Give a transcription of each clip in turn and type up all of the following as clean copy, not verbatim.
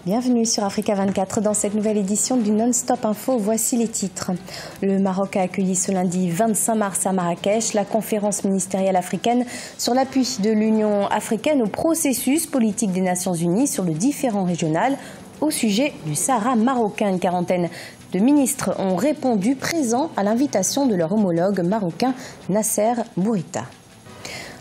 Bienvenue sur Africa 24 dans cette nouvelle édition du Non-Stop Info. Voici les titres. Le Maroc a accueilli ce lundi 25 mars à Marrakech la conférence ministérielle africaine sur l'appui de l'Union africaine au processus politique des Nations Unies sur le différend régional au sujet du Sahara marocain. Une quarantaine de ministres ont répondu présents à l'invitation de leur homologue marocain Nasser Bourita.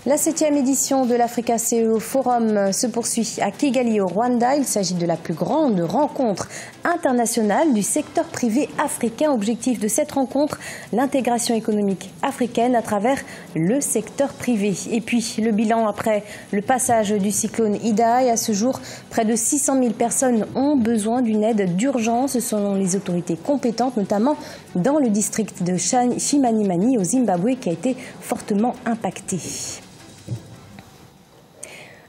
La 7e édition de l'Africa CEO Forum se poursuit à Kigali au Rwanda. Il s'agit de la plus grande rencontre internationale du secteur privé africain. Objectif de cette rencontre, l'intégration économique africaine à travers le secteur privé. Et puis le bilan après le passage du cyclone Ida. Et à ce jour, près de 600 000 personnes ont besoin d'une aide d'urgence selon les autorités compétentes, notamment dans le district de Chimanimani au Zimbabwe qui a été fortement impacté.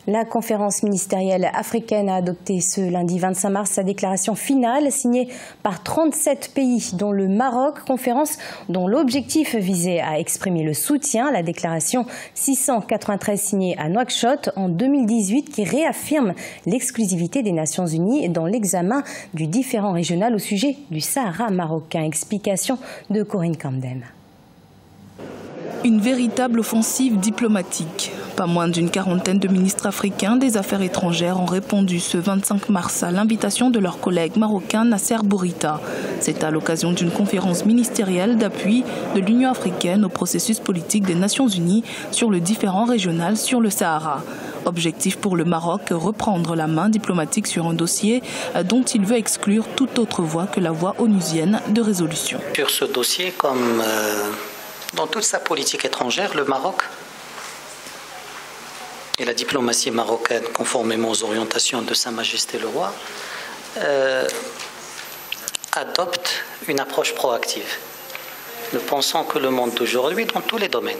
La conférence ministérielle africaine a adopté ce lundi 25 mars sa déclaration finale signée par 37 pays, dont le Maroc. Conférence dont l'objectif visait à exprimer le soutien à la déclaration 693 signée à Nouakchott en 2018 qui réaffirme l'exclusivité des Nations Unies dans l'examen du différend régional au sujet du Sahara marocain. Explication de Corinne Camden. Une véritable offensive diplomatique. Pas moins d'une quarantaine de ministres africains des Affaires étrangères ont répondu ce 25 mars à l'invitation de leur collègue marocain Nasser Bourita. C'est à l'occasion d'une conférence ministérielle d'appui de l'Union africaine au processus politique des Nations Unies sur le différend régional sur le Sahara. Objectif pour le Maroc, reprendre la main diplomatique sur un dossier dont il veut exclure toute autre voie que la voie onusienne de résolution. Sur ce dossier, comme dans toute sa politique étrangère, le Maroc et la diplomatie marocaine, conformément aux orientations de Sa Majesté le Roi, adoptent une approche proactive. Nous pensons que le monde d'aujourd'hui, dans tous les domaines,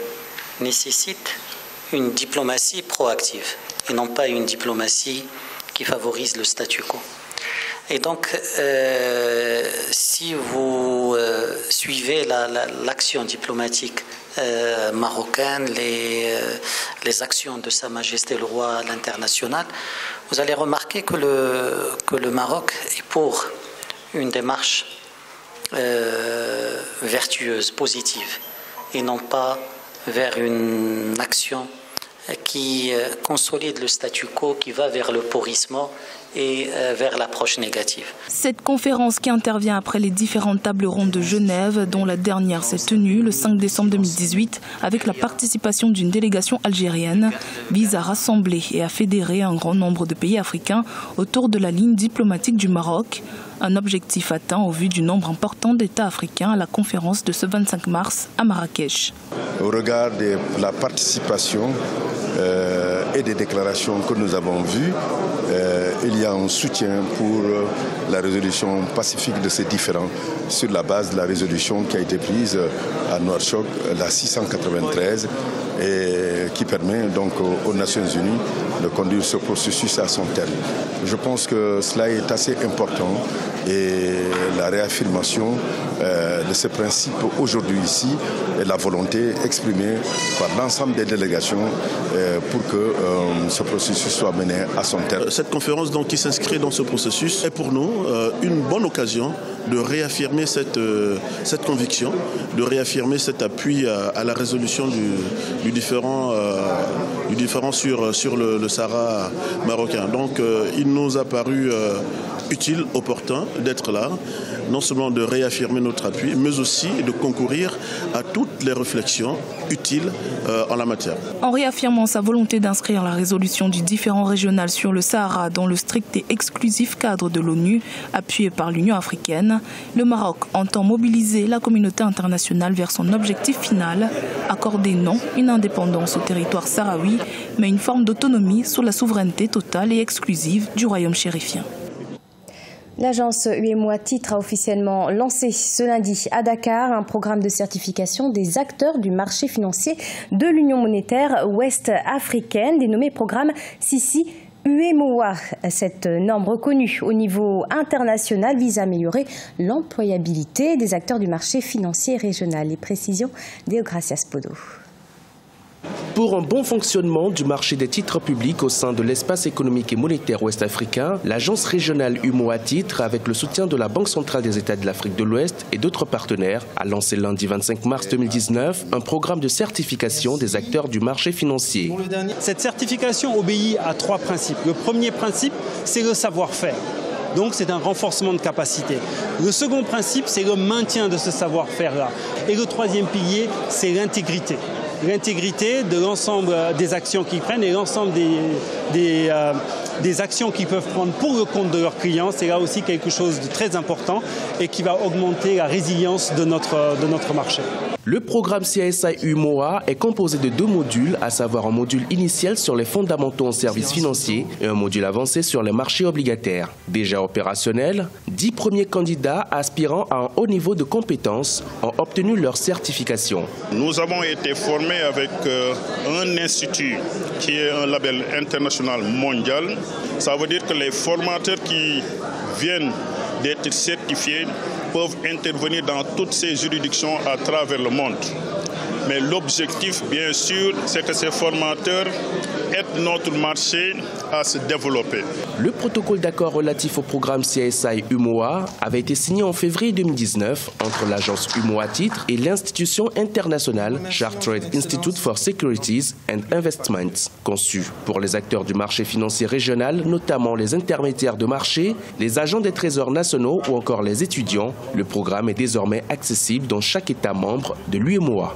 nécessite une diplomatie proactive et non pas une diplomatie qui favorise le statu quo. Et donc, si vous suivez l'action diplomatique marocaine, les actions de Sa Majesté le Roi à l'international, vous allez remarquer que le Maroc est pour une démarche vertueuse, positive, et non pas vers une action qui consolide le statu quo, qui va vers le pourrissement et vers l'approche négative. Cette conférence qui intervient après les différentes tables rondes de Genève, dont la dernière s'est tenue le 5 décembre 2018 avec la participation d'une délégation algérienne, vise à rassembler et à fédérer un grand nombre de pays africains autour de la ligne diplomatique du Maroc. Un objectif atteint au vu du nombre important d'États africains à la conférence de ce 25 mars à Marrakech. Au regard de la participation et des déclarations que nous avons vues, il y a un soutien pour la résolution pacifique de ces différends sur la base de la résolution qui a été prise à Nouakchott, la 693, et qui permet donc aux Nations Unies de conduire ce processus à son terme. Je pense que cela est assez important et la réaffirmation de ce principe aujourd'hui ici est la volonté exprimée par l'ensemble des délégations pour que ce processus soit mené à son terme. Cette conférence donc, qui s'inscrit dans ce processus est pour nous une bonne occasion de réaffirmer cette conviction, de réaffirmer cet appui à la résolution du différend sur le Sahara marocain. Donc il nous a paru utile, opportun d'être là, non seulement de réaffirmer notre appui, mais aussi de concourir à toutes les réflexions utiles en la matière. En réaffirmant sa volonté d'inscrire la résolution du différend régional sur le Sahara dans le strict et exclusif cadre de l'ONU, appuyé par l'Union africaine, le Maroc entend mobiliser la communauté internationale vers son objectif final, accorder non une indépendance au territoire sahraoui, mais une forme d'autonomie sous la souveraineté totale et exclusive du royaume chérifien. L'agence UEMOA Titre a officiellement lancé ce lundi à Dakar un programme de certification des acteurs du marché financier de l'Union monétaire ouest-africaine, dénommé programme Sisi UEMOA. Cette norme reconnue au niveau international vise à améliorer l'employabilité des acteurs du marché financier régional. Les précisions d'Eogracias Podo. Pour un bon fonctionnement du marché des titres publics au sein de l'espace économique et monétaire ouest-africain, l'agence régionale UMOA Titres, avec le soutien de la Banque centrale des États de l'Afrique de l'Ouest et d'autres partenaires, a lancé lundi 25 mars 2019 un programme de certification des acteurs du marché financier. Cette certification obéit à 3 principes. Le premier principe, c'est le savoir-faire. Donc c'est un renforcement de capacité. Le second principe, c'est le maintien de ce savoir-faire-là. Et le troisième pilier, c'est l'intégrité. L'intégrité de l'ensemble des actions qu'ils prennent et l'ensemble des actions qu'ils peuvent prendre pour le compte de leurs clients. C'est là aussi quelque chose de très important et qui va augmenter la résilience de notre marché. Le programme CSI UMOA est composé de 2 modules, à savoir un module initial sur les fondamentaux en services financiers et un module avancé sur les marchés obligataires. Déjà opérationnel, 10 premiers candidats aspirant à un haut niveau de compétences ont obtenu leur certification. Nous avons été formés avec un institut qui est un label international mondial. Ça veut dire que les formateurs qui viennent d'être certifiés peuvent intervenir dans toutes ces juridictions à travers le monde. Mais l'objectif, bien sûr, c'est que ces formateurs aident notre marché à se développer. Le protocole d'accord relatif au programme CSI UMOA avait été signé en février 2019 entre l'agence UMOA Titres et l'institution internationale Chartered Institute for Securities and Investments, conçue pour les acteurs du marché financier régional, notamment les intermédiaires de marché, les agents des trésors nationaux ou encore les étudiants. Le programme est désormais accessible dans chaque État membre de l'UMOA.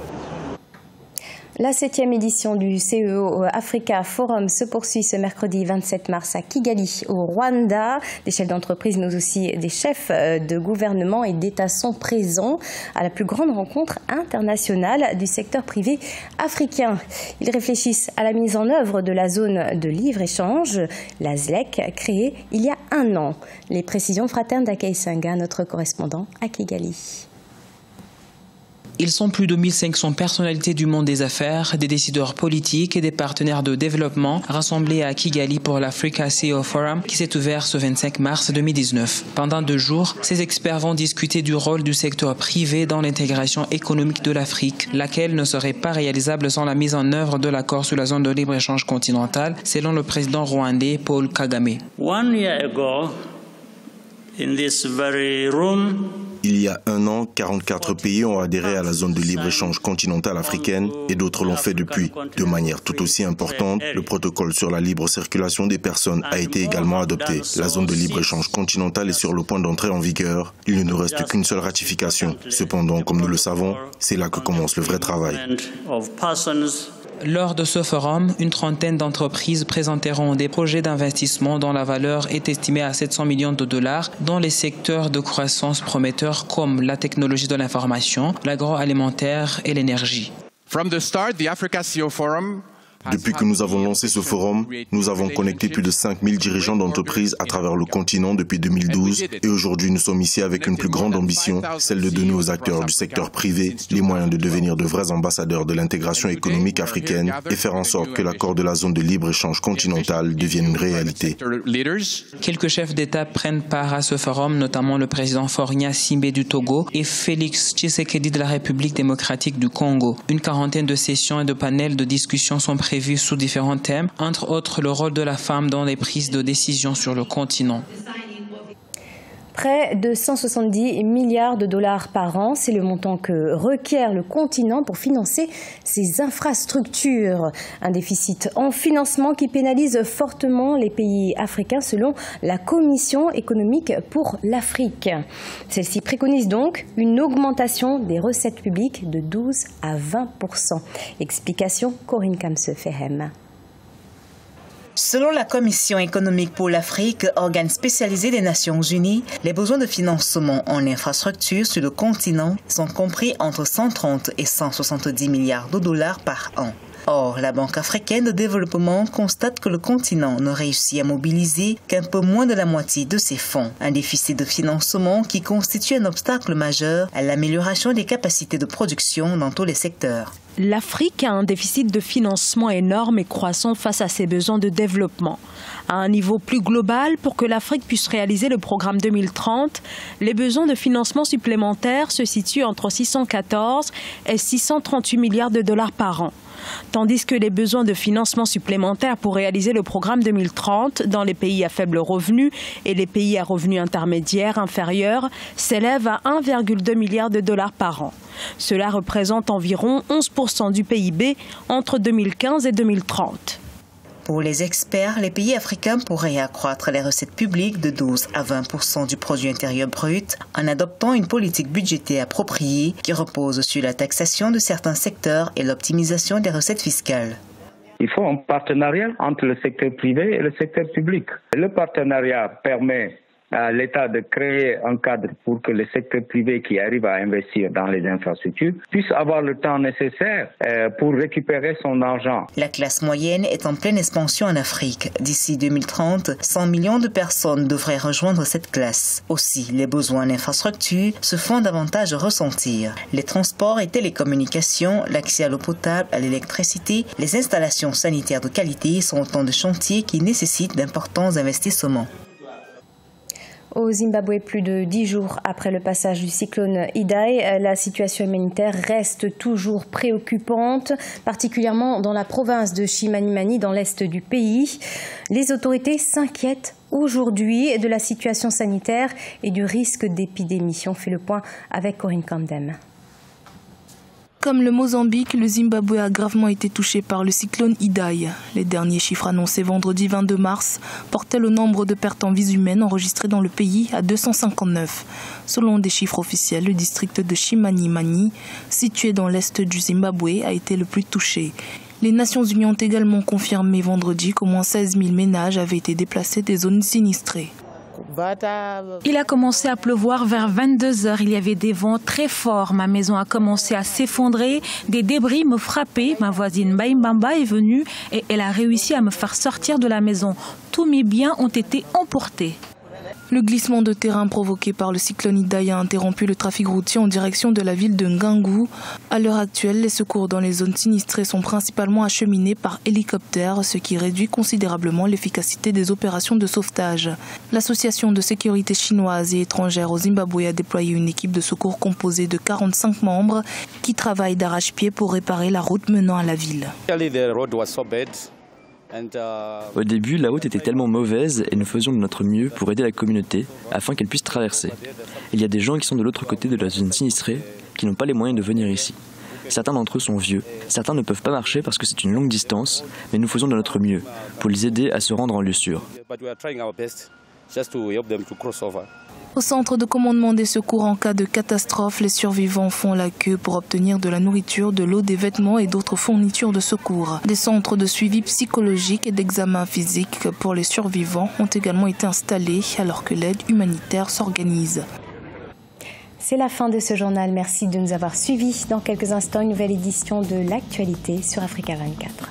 La 7e édition du CEO Africa Forum se poursuit ce mercredi 27 mars à Kigali, au Rwanda. Des chefs d'entreprise, mais aussi des chefs de gouvernement et d'État sont présents à la plus grande rencontre internationale du secteur privé africain. Ils réfléchissent à la mise en œuvre de la zone de libre-échange, la ZLEC, créée il y a 1 an. Les précisions fraternes d'Akei Senga, notre correspondant à Kigali. Ils sont plus de 1500 personnalités du monde des affaires, des décideurs politiques et des partenaires de développement rassemblés à Kigali pour l'Africa CEO Forum qui s'est ouvert ce 25 mars 2019. Pendant 2 jours, ces experts vont discuter du rôle du secteur privé dans l'intégration économique de l'Afrique, laquelle ne serait pas réalisable sans la mise en œuvre de l'accord sur la zone de libre-échange continentale, selon le président rwandais Paul Kagame. 1 year ago, in this very room, il y a 1 an, 44 pays ont adhéré à la zone de libre-échange continentale africaine et d'autres l'ont fait depuis. De manière tout aussi importante, le protocole sur la libre circulation des personnes a été également adopté. La zone de libre-échange continentale est sur le point d'entrer en vigueur. Il ne nous reste qu'une seule ratification. Cependant, comme nous le savons, c'est là que commence le vrai travail. Lors de ce forum, une trentaine d'entreprises présenteront des projets d'investissement dont la valeur est estimée à 700 millions de dollars dans les secteurs de croissance prometteurs comme la technologie de l'information, l'agroalimentaire et l'énergie. Depuis que nous avons lancé ce forum, nous avons connecté plus de 5000 dirigeants d'entreprises à travers le continent depuis 2012 et aujourd'hui nous sommes ici avec une plus grande ambition, celle de donner aux acteurs du secteur privé les moyens de devenir de vrais ambassadeurs de l'intégration économique africaine et faire en sorte que l'accord de la zone de libre-échange continentale devienne une réalité. Quelques chefs d'État prennent part à ce forum, notamment le président Faure Gnassingbé du Togo et Félix Tshisekedi de la République démocratique du Congo. Une quarantaine de sessions et de panels de discussion sont prévus sous différents thèmes, entre autres le rôle de la femme dans les prises de décision sur le continent. Près de 170 milliards de dollars par an, c'est le montant que requiert le continent pour financer ses infrastructures. Un déficit en financement qui pénalise fortement les pays africains selon la Commission économique pour l'Afrique. Celle-ci préconise donc une augmentation des recettes publiques de 12 à 20%. Explication Corinne Kamse-Fehem. Selon la Commission économique pour l'Afrique, organe spécialisé des Nations Unies, les besoins de financement en infrastructures sur le continent sont compris entre 130 et 170 milliards de dollars par an. Or, la Banque africaine de développement constate que le continent ne réussit à mobiliser qu'un peu moins de la moitié de ses fonds. Un déficit de financement qui constitue un obstacle majeur à l'amélioration des capacités de production dans tous les secteurs. L'Afrique a un déficit de financement énorme et croissant face à ses besoins de développement. À un niveau plus global, pour que l'Afrique puisse réaliser le programme 2030, les besoins de financement supplémentaires se situent entre 614 et 638 milliards de dollars par an. tandis que les besoins de financement supplémentaires pour réaliser le programme 2030 dans les pays à faible revenu et les pays à revenus intermédiaires inférieurs s'élèvent à 1,2 milliard de dollars par an. Cela représente environ 11% du PIB entre 2015 et 2030. Pour les experts, les pays africains pourraient accroître les recettes publiques de 12 à 20% du produit intérieur brut en adoptant une politique budgétaire appropriée qui repose sur la taxation de certains secteurs et l'optimisation des recettes fiscales. Il faut un partenariat entre le secteur privé et le secteur public. Le partenariat permet à l'État de créer un cadre pour que le secteur privé qui arrive à investir dans les infrastructures puisse avoir le temps nécessaire pour récupérer son argent. La classe moyenne est en pleine expansion en Afrique. D'ici 2030, 100 millions de personnes devraient rejoindre cette classe. Aussi, les besoins en infrastructures se font davantage ressentir. Les transports et télécommunications, l'accès à l'eau potable, à l'électricité, les installations sanitaires de qualité sont autant de chantiers qui nécessitent d'importants investissements. Au Zimbabwe, plus de 10 jours après le passage du cyclone Idai, la situation humanitaire reste toujours préoccupante, particulièrement dans la province de Chimanimani, dans l'est du pays. Les autorités s'inquiètent aujourd'hui de la situation sanitaire et du risque d'épidémie. On fait le point avec Corinne Kandem. Comme le Mozambique, le Zimbabwe a gravement été touché par le cyclone Idai. Les derniers chiffres annoncés vendredi 22 mars portaient le nombre de pertes en vies humaines enregistrées dans le pays à 259. Selon des chiffres officiels, le district de Chimanimani, situé dans l'est du Zimbabwe, a été le plus touché. Les Nations Unies ont également confirmé vendredi qu'au moins 16 000 ménages avaient été déplacés des zones sinistrées. Il a commencé à pleuvoir vers 22 h. Il y avait des vents très forts. Ma maison a commencé à s'effondrer. Des débris me frappaient. Ma voisine Mbaimbamba est venue et elle a réussi à me faire sortir de la maison. Tous mes biens ont été emportés. Le glissement de terrain provoqué par le cyclone Idai a interrompu le trafic routier en direction de la ville de Ngangu. À l'heure actuelle, les secours dans les zones sinistrées sont principalement acheminés par hélicoptère, ce qui réduit considérablement l'efficacité des opérations de sauvetage. L'association de sécurité chinoise et étrangère au Zimbabwe a déployé une équipe de secours composée de 45 membres qui travaillent d'arrache-pied pour réparer la route menant à la ville. Au début, la route était tellement mauvaise et nous faisions de notre mieux pour aider la communauté afin qu'elle puisse traverser. Il y a des gens qui sont de l'autre côté de la zone sinistrée qui n'ont pas les moyens de venir ici. Certains d'entre eux sont vieux, certains ne peuvent pas marcher parce que c'est une longue distance, mais nous faisons de notre mieux pour les aider à se rendre en lieu sûr. Au centre de commandement des secours en cas de catastrophe, les survivants font la queue pour obtenir de la nourriture, de l'eau, des vêtements et d'autres fournitures de secours. Des centres de suivi psychologique et d'examen physique pour les survivants ont également été installés alors que l'aide humanitaire s'organise. C'est la fin de ce journal. Merci de nous avoir suivis. Dans quelques instants, une nouvelle édition de l'actualité sur Africa 24.